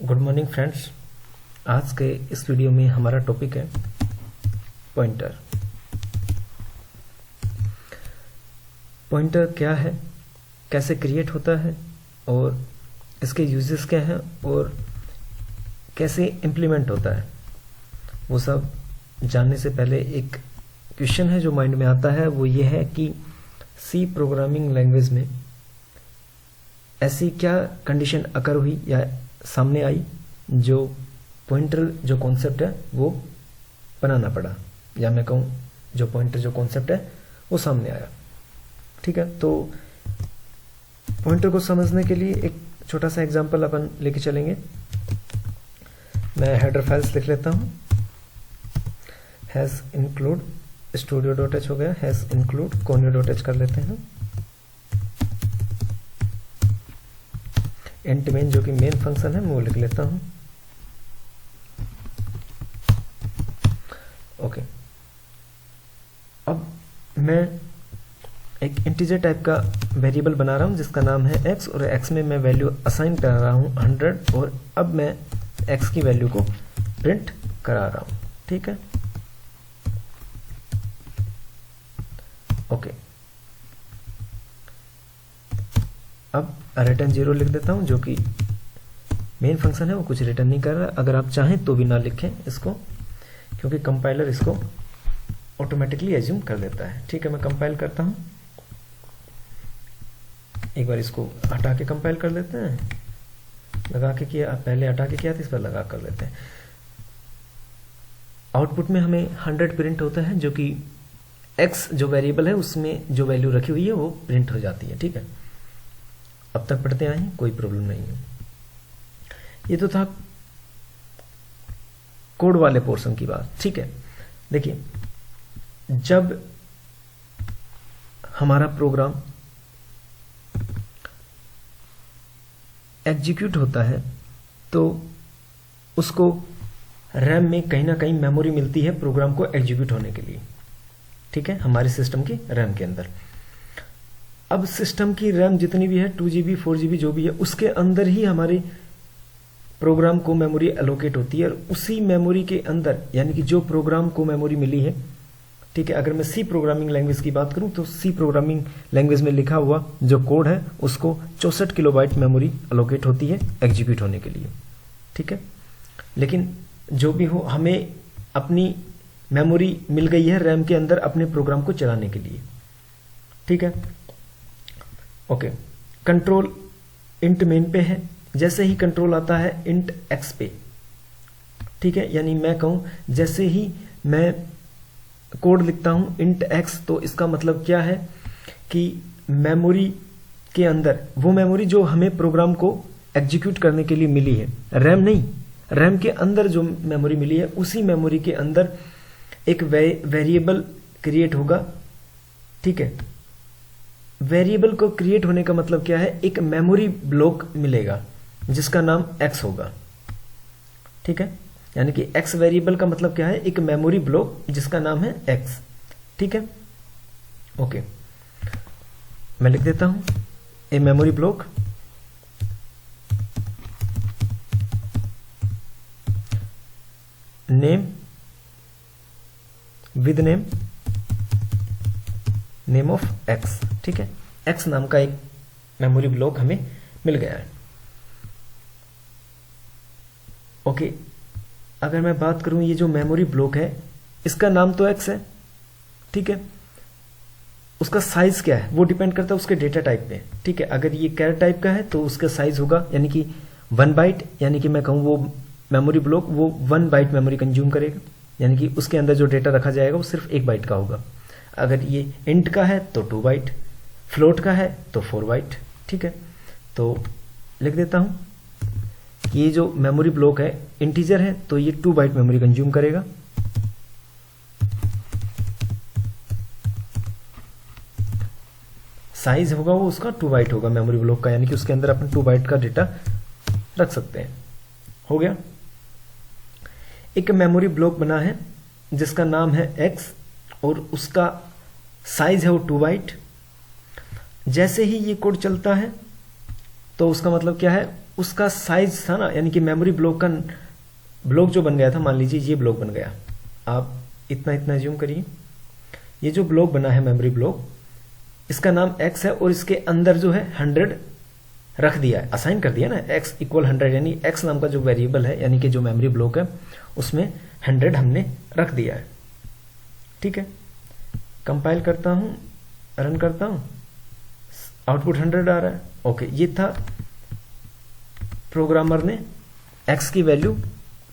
Good morning friends. आज के इस वीडियो में हमारा टॉपिक है पॉइंटर। पॉइंटर क्या है, कैसे क्रिएट होता है और इसके यूजेस क्या हैं और कैसे इम्प्लीमेंट होता है, वो सब जानने से पहले एक क्वेश्चन है जो माइंड में आता है। वो ये है कि सी प्रोग्रामिंग लैंग्वेज में ऐसी क्या कंडीशन अकर हुई या सामने आई जो पॉइंटर जो कॉन्सेप्ट है वो बनाना पड़ा, या मैं कहूँ जो पॉइंटर जो कॉन्सेप्ट है वो सामने आया। ठीक है, तो पॉइंटर को समझने के लिए एक छोटा सा एग्जांपल अपन लेके चलेंगे। मैं हेडर फाइल्स लिख लेता हूँ। हैज इंक्लूड studio.h हो गया, हैज इंक्लूड conio.h कर लेते हैं। इंट मेन जो कि मेन फंक्शन है वो लिख लेता हूं। ओके, अब मैं एक इंटीजर टाइप का वेरिएबल बना रहा हूं जिसका नाम है x, और x में मैं वैल्यू असाइन कर रहा हूं 100, और अब मैं x की वैल्यू को प्रिंट करा रहा हूं। ठीक है, ओके। अब रिटर्न 0 लिख देता हूं, जो कि मेन फंक्शन है, वो कुछ रिटर्न नहीं कर रहा। अगर आप चाहें तो भी ना लिखें इसको, क्योंकि कंपाइलर इसको ऑटोमेटिकली एज्यूम कर देता है। ठीक है, मैं कंपाइल करता हूं। एक बार इसको हटा के कंपाइल कर लेते हैं। लगा के किया, पहले हटा के किया था, इस पर लगा कर लेते हैं। आउटपुट में हमें 100 प्रिंट होता है, जो कि x जो वेरिएबल है उसमें जो वैल्यू रखी हुई है वो प्रिंट हो जाती है। ठीक है, अब तक पढ़ते आए हैं, कोई प्रॉब्लम नहीं है। ये तो था कोड वाले पोर्शन की बात। ठीक है, देखिए, जब हमारा प्रोग्राम एग्जीक्यूट होता है तो उसको रैम में कहीं ना कहीं मेमोरी मिलती है प्रोग्राम को एग्जीक्यूट होने के लिए। ठीक है, हमारे सिस्टम की रैम के अंदर। अब सिस्टम की रैम जितनी भी है, 2 GB 4 GB जो भी है, उसके अंदर ही हमारे प्रोग्राम को मेमोरी एलोकेट होती है। और उसी मेमोरी के अंदर, यानी कि जो प्रोग्राम को मेमोरी मिली है, ठीक है, अगर मैं सी प्रोग्रामिंग लैंग्वेज की बात करूं तो सी प्रोग्रामिंग लैंग्वेज में लिखा हुआ जो कोड है उसको 64 किलोबाइट मेमोरी एलोकेट होती है एग्जीक्यूट होने के लिए। ठीक है, लेकिन जो भी हो, हमें अपनी मेमोरी मिल गई है रैम के अंदर अपने प्रोग्राम को चलाने के लिए। ठीक है, ओके। कंट्रोल इंट मेन पे है, जैसे ही कंट्रोल आता है इंट एक्स पे। ठीक है, यानी मैं कहूं जैसे ही मैं कोड लिखता हूं इंट एक्स, तो इसका मतलब क्या है कि मेमोरी के अंदर, वो मेमोरी जो हमें प्रोग्राम को एग्जीक्यूट करने के लिए मिली है, रैम नहीं, रैम के अंदर जो मेमोरी मिली है, उसी मेमोरी के अंदर एक वेरिएबल क्रिएट होगा। ठीक है, वेरिएबल को क्रिएट होने का मतलब क्या है, एक मेमोरी ब्लॉक मिलेगा जिसका नाम x होगा। ठीक है, यानी कि x वेरिएबल का मतलब क्या है, एक मेमोरी ब्लॉक जिसका नाम है x। ठीक है, ओके, मैं लिख देता हूं a memory block name with name of x। ठीक है, x नाम का एक मेमोरी ब्लॉक हमें मिल गया है। ओके, अगर मैं बात करूं ये जो मेमोरी ब्लॉक है इसका नाम तो x है। ठीक है, उसका साइज क्या है वो डिपेंड करता है उसके डेटा टाइप पे। ठीक है, अगर ये कैर टाइप का है तो उसका साइज होगा यानी कि 1 बाइट, यानी कि मैं कहूं वो मेमोरी ब्लॉक वो 1 बाइट मेमोरी कंज्यूम करेगा, यानी कि उसके अंदर जो डेटा रखा जाएगा वो सिर्फ 1 बाइट का होगा। अगर ये इंट का है तो 2 बाइट, फ्लोट का है तो 4 बाइट। ठीक है, तो लिख देता हूं ये जो मेमोरी ब्लॉक है इंटीजर है तो ये 2 बाइट मेमोरी कंज्यूम करेगा। साइज होगा वो उसका 2 बाइट होगा मेमोरी ब्लॉक का, यानी कि उसके अंदर अपन 2 बाइट का डेटा रख सकते हैं। हो गया, एक मेमोरी ब्लॉक बना है जिसका नाम है x और उसका साइज है वो 2 बाइट। जैसे ही ये कोड चलता है तो उसका मतलब क्या है, उसका साइज था ना, यानी कि मेमोरी ब्लॉक का ब्लॉक जो बन गया था, मान लीजिए ये ब्लॉक बन गया, आप इतना इतना ज्यूम करिए, ये जो ब्लॉक बना है मेमोरी ब्लॉक, इसका नाम x है और इसके अंदर जो है 100 रख दिया है, असाइन कर दिया ना, x इक्वल 100, यानी x नाम का जो वेरिएबल है, यानी कि जो मेमोरी ब्लॉक है उसमें 100 हमने रख दिया है। ठीक है, कंपाइल करता हूं, रन करता हूं, आउटपुट 100 आ रहा है। ओके, ये था प्रोग्रामर ने x की वैल्यू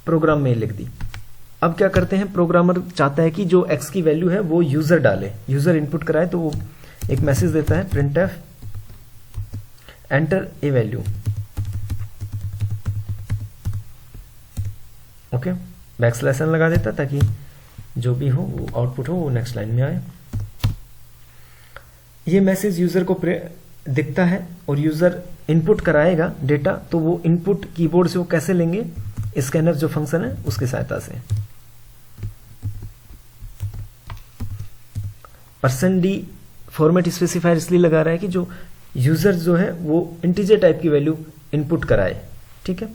प्रोग्राम में लिख दी। अब क्या करते हैं, प्रोग्रामर चाहता है कि जो x की वैल्यू है वो यूजर डाले, यूजर इनपुट कराए, तो वो एक मैसेज देता है printf enter a value. Okay, backslash n लगा देता ताकि जो भी हो वो आउटपुट हो वो नेक्स्ट लाइन में आए। ये मैसेज यूजर को दिखता है और यूजर इनपुट कराएगा डेटा, तो वो इनपुट कीबोर्ड से वो कैसे लेंगे, स्कैनर जो फंक्शन है उसकी सहायता से। %d फॉर्मेट स्पेसिफायर इसलिए लगा रहा है कि जो यूजर जो है वो इंटीजर टाइप की वैल्यू इनपुट कराए। ठीक है,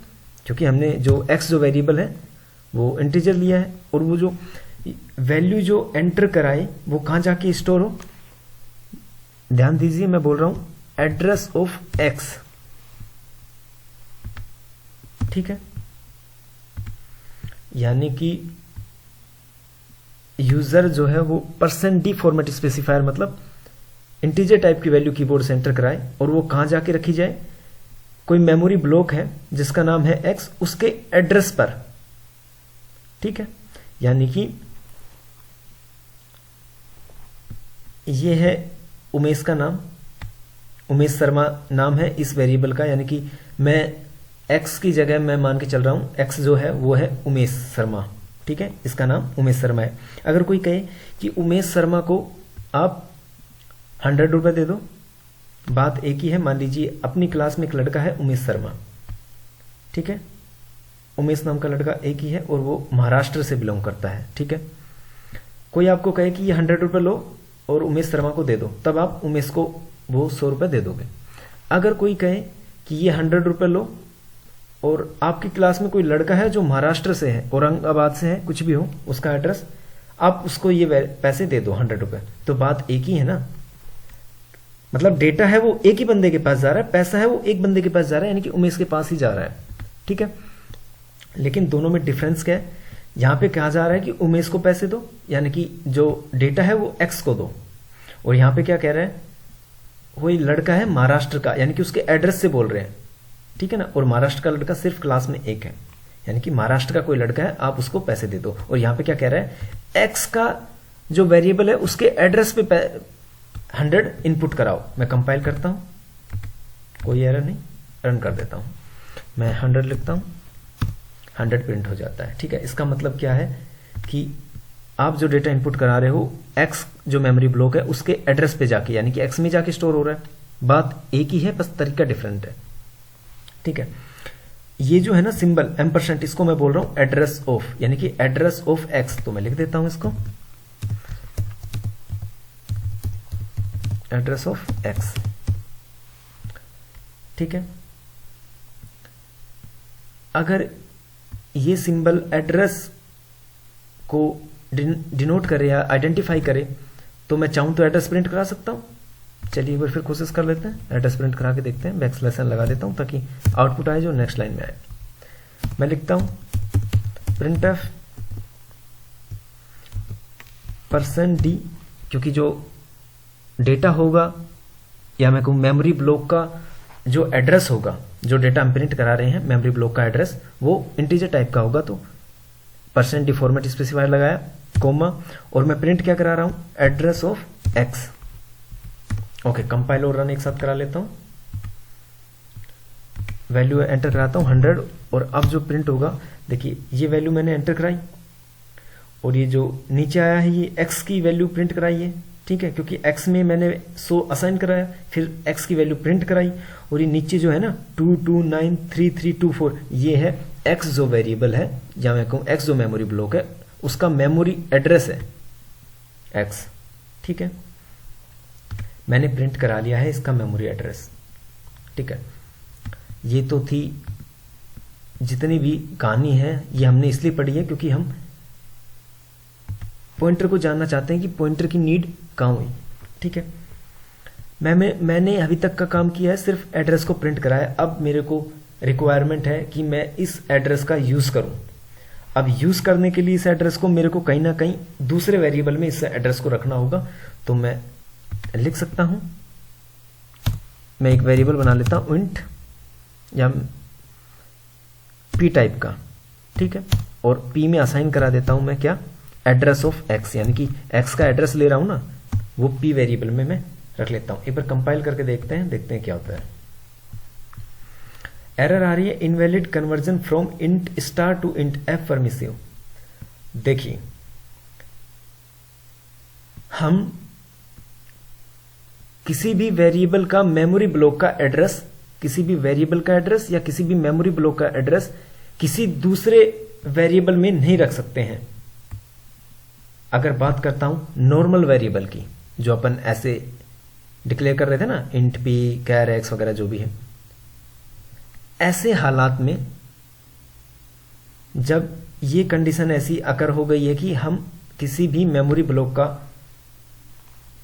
क्योंकि हमने जो x जो वेरिएबल है वो इंटीजर लिया है, और वो जो वैल्यू जो एंटर कराए वो कहां जाके स्टोर हो, ध्यान दीजिए मैं बोल रहा हूं एड्रेस ऑफ x। ठीक है, यानी कि यूजर जो है वो %d फॉर्मेट स्पेसिफायर मतलब इंटीजर टाइप की वैल्यू कीबोर्ड से एंटर कराए, और वो कहां जाके रखी जाए, कोई मेमोरी ब्लॉक है जिसका नाम है x, उसके एड्रेस पर। ठीक है, यानी कि ये है उमेश का नाम, उमेश शर्मा नाम है इस वेरिएबल का, यानी कि मैं x की जगह मैं मान के चल रहा हूं x जो है वो है उमेश शर्मा। ठीक है, इसका नाम उमेश शर्मा है। अगर कोई कहे कि उमेश शर्मा को आप 100 रुपए दे दो, बात एक ही है। मान लीजिए अपनी क्लास में एक लड़का है उमेश शर्मा, ठीक है, उमेश नाम का लड़का एक ही है और वो महाराष्ट्र से बिलोंग करता है। ठीक है, कोई आपको कहे कि ये 100 रुपए लो और उमेश शर्मा को दे दो, तब आप उमेश को वो 100 रुपए दे दोगे। अगर कोई कहे कि ये 100 रुपए लो और आपकी क्लास में कोई लड़का है जो महाराष्ट्र से है, औरंगाबाद से है, कुछ भी हो उसका एड्रेस, आप उसको ये पैसे दे दो 100 रुपए, तो बात एक ही है ना। मतलब डेटा है वो एक ही बंदे के पास जा रहा है, पैसा है वो एक बंदे के पास जा रहा है, यानी कि उमेश के पास ही जा रहा है। ठीक है, लेकिन दोनों में डिफरेंस क्या है, यहां पे कहा जा रहा है कि उमेश को पैसे दो, यानी कि जो डेटा है वो एक्स को दो, और यहां पे क्या कह रहा है, कोई लड़का है महाराष्ट्र का, यानी कि उसके एड्रेस से बोल रहे हैं। ठीक है ना, और महाराष्ट्र का लड़का सिर्फ क्लास में एक है, यानी कि महाराष्ट्र का कोई लड़का है, आप उसको पैसे दे दो। और यहां पे क्या कह रहा है, एक्स का जो वेरिएबल है उसके एड्रेस पे 100 इनपुट कराओ। मैं कंपाइल करता हूं, कोई एरर नहीं, रन कर देता हूं, मैं 100 लिखता हूं, 100 प्रिंट हो जाता है। ठीक है, इसका मतलब क्या है कि आप जो डेटा इनपुट करा रहे हो एक्स जो मेमोरी ब्लॉक है उसके एड्रेस पे जाके, यानी कि एक्स में जाके स्टोर हो रहा है। बात एक ही है, बस तरीका डिफरेंट है। ठीक है, ये जो है ना सिंबल %, इसको मैं बोल रहा हूं एड्रेस ऑफ, यानी कि एड्रेस ऑफ एक्स। तो मैं लिख देता हूं इसको एड्रेस ऑफ एक्स। ठीक है, अगर ये सिंबल एड्रेस को डिनोट करे या आइडेंटिफाई करे तो मैं चाहूं तो एड्रेस प्रिंट करा सकता हूं। चलिए एक बार फिर कोशिश कर लेते हैं, एड्रेस प्रिंट करा के देखते हैं, बैकस्लैश n लगा देता हूं ताकि आउटपुट आए जो नेक्स्ट लाइन में आए। मैं लिखता हूं printf %d, क्योंकि जो डेटा होगा या मैं कहूं मेमोरी ब्लॉक का जो एड्रेस होगा, जो डेटा हम प्रिंट करा रहे हैं मेमोरी ब्लॉक का एड्रेस, वो इंटीजर टाइप का होगा, तो %d फॉर्मेट स्पेसिफायर लगाया, कोमा, और मैं प्रिंट क्या करा रहा हूं, address of x. Okay, compile और रन एक साथ करा लेता हूं, वैल्यू एंटर कराता हूं 100, और अब जो प्रिंट होगा, देखिए ये वैल्यू मैंने एंटर कराई और ये जो नीचे आया है ये एक्स की वैल्यू प्रिंट कराई है। ठीक है, क्योंकि x में मैंने 100 असाइन कराया, फिर x की वैल्यू प्रिंट कराई, और ये नीचे जो है ना 2293324, ये है x जो वेरिएबल है, या मैं कहूं x जो मेमोरी ब्लॉक है उसका मेमोरी एड्रेस है x। ठीक है, मैंने प्रिंट करा लिया है इसका मेमोरी एड्रेस। ठीक है, ये तो थी, जितनी भी कहानी है ये हमने इसलिए पढ़ी है क्योंकि हम पॉइंटर को जानना चाहते हैं कि पॉइंटर की नीड कहाँ हुई। ठीक है, मैंने अभी तक का काम किया है, सिर्फ एड्रेस को प्रिंट कराया। अब मेरे को रिक्वायरमेंट है कि मैं इस एड्रेस का यूज करूं। अब यूज करने के लिए इस एड्रेस को मेरे को कहीं ना कहीं दूसरे वेरिएबल में इस एड्रेस को रखना होगा। तो मैं लिख सकता हूं, मैं एक वेरिएबल बना लेता हूं इंट या पी टाइप का। ठीक है, और पी में असाइन करा देता हूं मैं क्या, एड्रेस ऑफ एक्स, यानी कि एक्स का एड्रेस ले रहा हूं ना, वो पी वेरिएबल में मैं रख लेता हूं। एक बार कंपाइल करके देखते हैं क्या होता है। एरर आ रही है, invalid conversion from int star to int F permissive. देखिए, हम किसी भी वेरिएबल का मेमोरी ब्लॉक का एड्रेस, किसी भी वेरिएबल का एड्रेस या किसी भी मेमोरी ब्लॉक का एड्रेस किसी दूसरे वेरिएबल में नहीं रख सकते हैं। अगर बात करता हूं नॉर्मल वेरिएबल की, जो अपन ऐसे डिक्लेयर कर रहे थे ना, इंट पी, कैर एक्स वगैरह जो भी है, ऐसे हालात में जब ये कंडीशन ऐसी अकर हो गई है कि हम किसी भी मेमोरी ब्लॉक का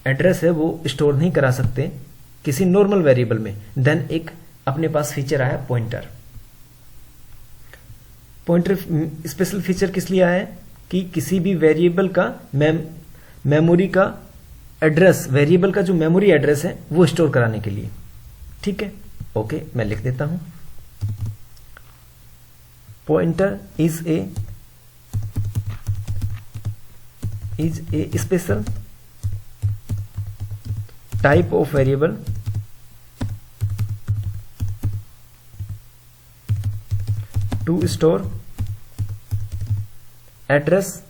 एड्रेस है वो स्टोर नहीं करा सकते किसी नॉर्मल वेरिएबल में, देन एक अपने पास फीचर आया पॉइंटर। पॉइंटर स्पेशल फीचर किस लिए आया है कि किसी भी वेरिएबल का मेमोरी का एड्रेस, वेरिएबल का जो मेमोरी एड्रेस है वो स्टोर कराने के लिए। ठीक है, ओके, मैं लिख देता हूं, pointer is a special type of variable to store address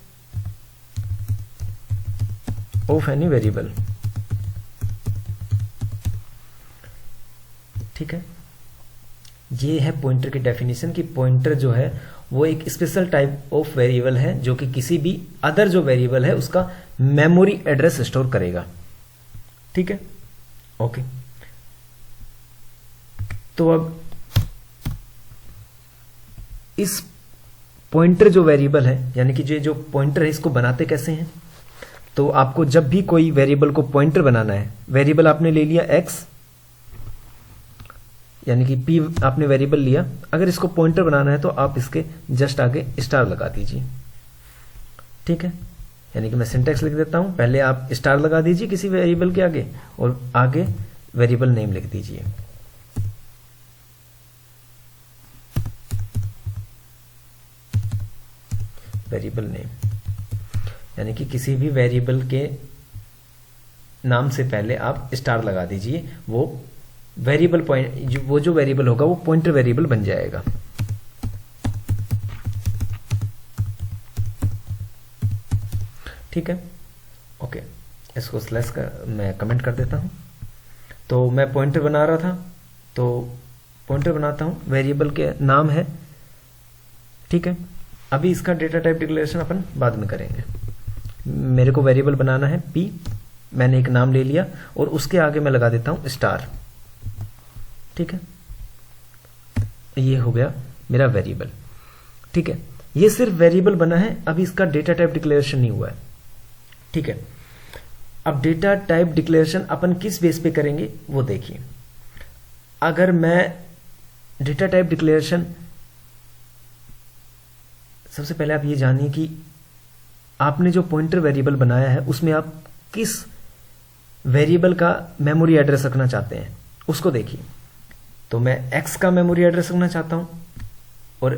of any variable. ठीक है, ये है पॉइंटर की डेफिनेशन कि पॉइंटर जो है वो एक स्पेशल टाइप ऑफ वेरिएबल है जो कि किसी भी अदर जो वेरिएबल है उसका मेमोरी एड्रेस स्टोर करेगा। ठीक है, ओके। तो अब इस पॉइंटर जो वेरिएबल है, यानी कि जो पॉइंटर है, इसको बनाते कैसे हैं? तो आपको जब भी कोई वेरिएबल को पॉइंटर बनाना है, वेरिएबल आपने ले लिया x, यानी कि p आपने वेरिएबल लिया, अगर इसको पॉइंटर बनाना है तो आप इसके जस्ट आगे स्टार लगा दीजिए। ठीक है, यानी कि मैं सिंटैक्स लिख देता हूं, पहले आप स्टार लगा दीजिए किसी वेरिएबल के आगे और आगे वेरिएबल नेम लिख दीजिए। वेरिएबल नेम, यानी कि किसी भी वेरिएबल के नाम से पहले आप स्टार लगा दीजिए, वो वेरिएबल पॉइंट, वो जो वेरिएबल होगा वो पॉइंटर वेरिएबल बन जाएगा। ठीक है, ओके, इसको स्लैश कर मैं कमेंट कर देता हूं। तो मैं पॉइंटर बना रहा था, तो पॉइंटर बनाता हूं, वेरिएबल के नाम है। ठीक है, अभी इसका डेटा टाइप डिक्लेरेशन अपन बाद में करेंगे। मेरे को वेरिएबल बनाना है p, मैंने एक नाम ले लिया और उसके आगे मैं लगा देता हूं स्टार। ठीक है, ये हो गया मेरा वेरिएबल। ठीक है, ये सिर्फ वेरिएबल बना है, अभी इसका डेटा टाइप डिक्लेरेशन नहीं हुआ है। ठीक है, अब डेटा टाइप डिक्लेरेशन अपन किस बेस पे करेंगे वो देखिए। अगर मैं डेटा टाइप डिक्लेरेशन, सबसे पहले आप ये जानिए कि आपने जो पॉइंटर वेरिएबल बनाया है उसमें आप किस वेरिएबल का मेमोरी एड्रेस रखना चाहते हैं उसको देखिए। तो मैं x का मेमोरी एड्रेस रखना चाहता हूं और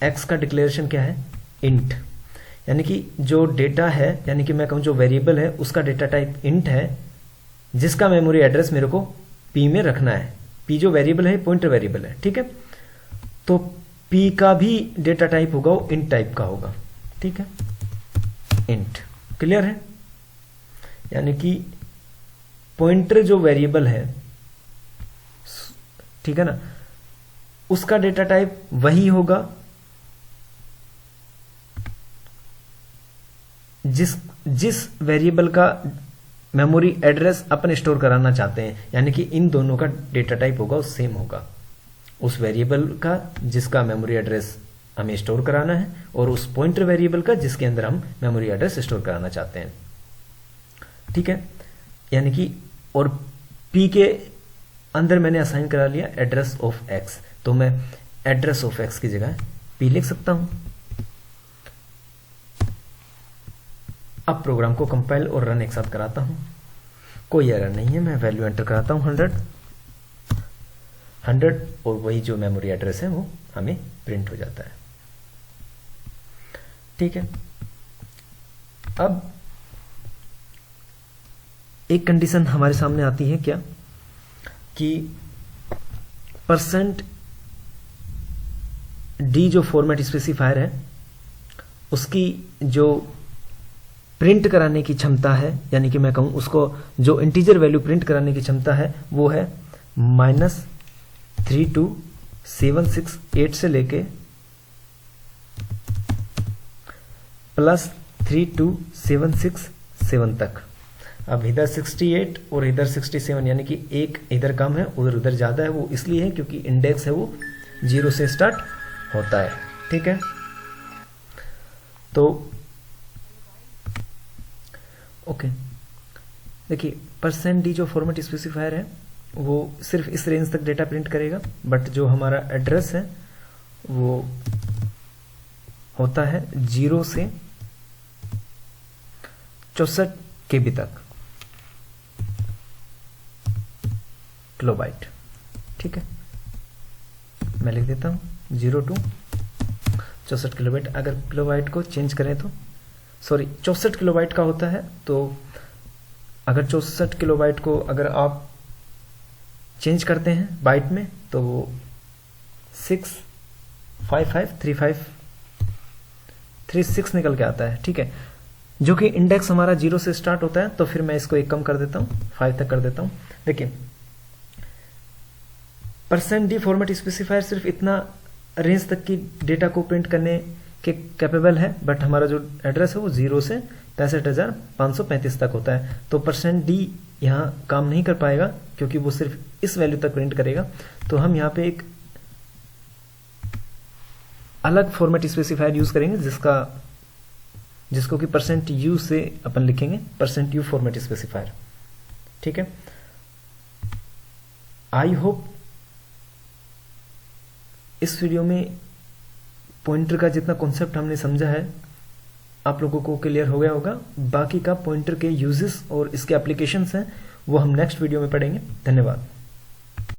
x का डिक्लेरेशन क्या है, इंट, यानी कि जो डेटा है, यानी कि मैं कहूं जो वेरिएबल है उसका डेटा टाइप इंट है, जिसका मेमोरी एड्रेस मेरे को p में रखना है। p जो वेरिएबल है पॉइंटर वेरिएबल है। ठीक है, तो p का भी डेटा टाइप होगा वो इंट टाइप का होगा। ठीक है, इंट, क्लियर है? यानी कि पॉइंटर जो वेरिएबल है, ठीक है ना, उसका डेटा टाइप वही होगा जिस वेरिएबल का मेमोरी एड्रेस अपन स्टोर कराना चाहते हैं, यानी कि इन दोनों का डेटा टाइप होगा वो सेम होगा। उस वेरिएबल का जिसका मेमोरी एड्रेस हमें स्टोर कराना है, और उस पॉइंटर वेरिएबल का जिसके अंदर हम मेमोरी एड्रेस स्टोर कराना चाहते हैं। ठीक है, यानी कि और p के अंदर मैंने असाइन करा लिया एड्रेस ऑफ x, तो मैं एड्रेस ऑफ x की जगह p लिख सकता हूं। अब प्रोग्राम को कंपाइल और रन एक साथ कराता हूं, कोई एरर नहीं है। मैं वैल्यू एंटर कराता हूं 100 और वही जो मेमोरी एड्रेस है वो हमें प्रिंट हो जाता है। ठीक है, अब एक कंडीशन हमारे सामने आती है क्या, कि %d जो फॉर्मेट स्पेसिफायर है उसकी जो प्रिंट कराने की क्षमता है, यानी कि मैं कहूं उसको जो इंटीजर वैल्यू प्रिंट कराने की क्षमता है वो है -32768 से लेके +32767 तक। अब इधर 68 और इधर 67, यानी कि एक इधर कम है उधर ज्यादा है, वो इसलिए है क्योंकि इंडेक्स है वो 0 से स्टार्ट होता है। ठीक है, तो ओके, देखिए %d जो फॉर्मेट स्पेसिफायर है वो सिर्फ इस रेंज तक डेटा प्रिंट करेगा, बट जो हमारा एड्रेस है वो होता है 0 से 64 KB तक किलोबाइट। ठीक है, मैं लिख देता हूं 0 to 64 किलोबाइट। अगर किलोबाइट को चेंज करें तो 64 किलोबाइट का होता है, तो अगर 64 किलोबाइट को अगर आप चेंज करते हैं बाइट में तो वो 6553536 निकल के आता है। ठीक है, जो कि इंडेक्स हमारा 0 से स्टार्ट होता है, तो फिर मैं इसको एक कम कर देता हूं, 5 तक कर देता हूं। देखिए %d फॉर्मेट स्पेसिफायर सिर्फ इतना रेंज तक की डेटा को प्रिंट करने के कैपेबल है, बट हमारा जो एड्रेस है वो 0 से 65,535 तक होता है, तो %d यहाँ काम नहीं कर पाएगा क्योंकि वो सिर्फ इस वैल्यू तक प्रिंट करेगा। तो हम यहाँ पे एक अलग फॉर्मेट स्पेसिफायर यूज करेंगे जिसको कि %u से अपन लिखेंगे, %u फॉर्मेट स्पेसिफायर। ठीक है, आई होप इस वीडियो में पॉइंटर का जितना कॉन्सेप्ट हमने समझा है आप लोगों को क्लियर हो गया होगा। बाकी का पॉइंटर के यूजेस और इसके एप्लीकेशंस हैं वो हम नेक्स्ट वीडियो में पढ़ेंगे। धन्यवाद।